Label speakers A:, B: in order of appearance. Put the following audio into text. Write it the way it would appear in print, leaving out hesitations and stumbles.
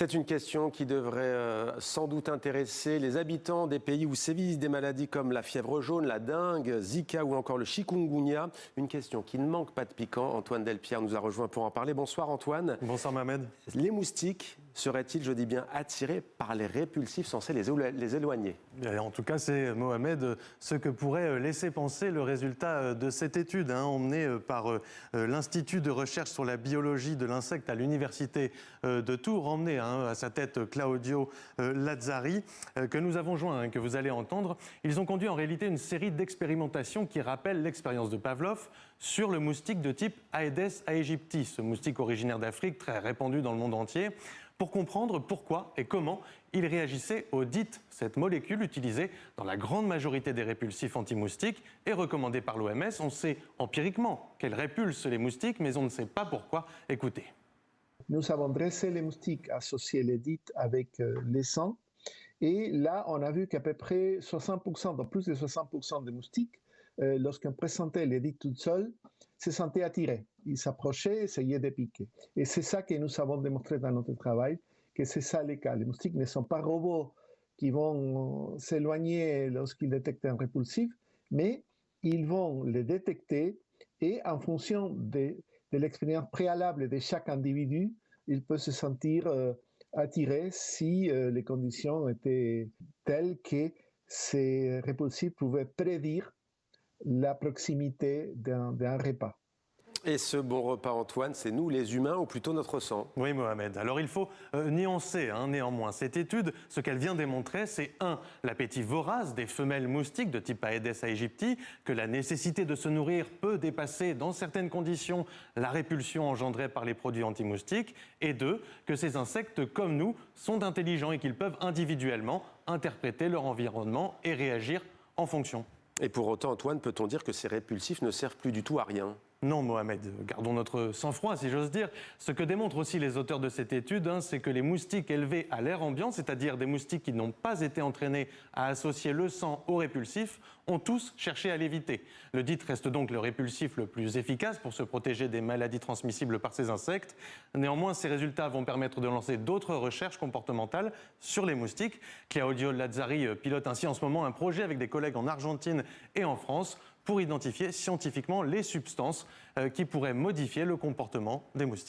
A: C'est une question qui devrait sans doute intéresser les habitants des pays où sévissent des maladies comme la fièvre jaune, la dengue, Zika ou encore le chikungunya. Une question qui ne manque pas de piquant. Antoine Delpierre nous a rejoint pour en parler. Bonsoir Antoine.
B: Bonsoir Mohamed.
A: Les moustiques seraient-ils, je dis bien, attirés par les répulsifs censés les éloigner?
B: En tout cas, c'est Mohamed ce que pourrait laisser penser le résultat de cette étude emmenée par l'Institut de recherche sur la biologie de l'insecte à l'Université de Tours, emmené à sa tête Claudio Lazzari, que nous avons joint, que vous allez entendre. Ils ont conduit en réalité une série d'expérimentations qui rappellent l'expérience de Pavlov sur le moustique de type Aedes aegypti, ce moustique originaire d'Afrique très répandu dans le monde entier, pour comprendre pourquoi et comment il réagissait aux DIT, cette molécule utilisée dans la grande majorité des répulsifs anti-moustiques et recommandée par l'OMS. On sait empiriquement qu'elle répulse les moustiques, mais on ne sait pas pourquoi. Écoutez.
C: Nous avons dressé les moustiques, associé les DIT avec les sangs, et là on a vu qu'à peu près 60%, dans plus de 60% des moustiques, lorsqu'on présentait les DIT toutes seules, se sentaient attirés. Ils s'approchaient, essayaient de piquer. Et c'est ça que nous avons démontré dans notre travail, que c'est ça le cas. Les moustiques ne sont pas robots qui vont s'éloigner lorsqu'ils détectent un répulsif, mais ils vont les détecter et en fonction de l'expérience préalable de chaque individu, il peut se sentir attiré si les conditions étaient telles que ces répulsifs pouvaient prédire la proximité d'un repas.
A: Et ce bon repas, Antoine, c'est nous les humains ou plutôt notre sang?
B: Oui Mohamed, alors il faut nuancer néanmoins cette étude. Ce qu'elle vient démontrer, c'est l'appétit vorace des femelles moustiques de type Aedes aegypti, que la nécessité de se nourrir peut dépasser dans certaines conditions la répulsion engendrée par les produits anti-moustiques, et deux, que ces insectes comme nous sont intelligents et qu'ils peuvent individuellement interpréter leur environnement et réagir en fonction.
A: Et pour autant, Antoine, peut-on dire que ces répulsifs ne servent plus du tout à rien?
B: Non, Mohamed, gardons notre sang-froid, si j'ose dire. Ce que démontrent aussi les auteurs de cette étude, c'est que les moustiques élevés à l'air ambiant, c'est-à-dire des moustiques qui n'ont pas été entraînés à associer le sang au répulsif, ont tous cherché à l'éviter. Le DIT reste donc le répulsif le plus efficace pour se protéger des maladies transmissibles par ces insectes. Néanmoins, ces résultats vont permettre de lancer d'autres recherches comportementales sur les moustiques. Claudio Lazzari pilote ainsi en ce moment un projet avec des collègues en Argentine et en France pour identifier scientifiquement les substances qui pourraient modifier le comportement des moustiques.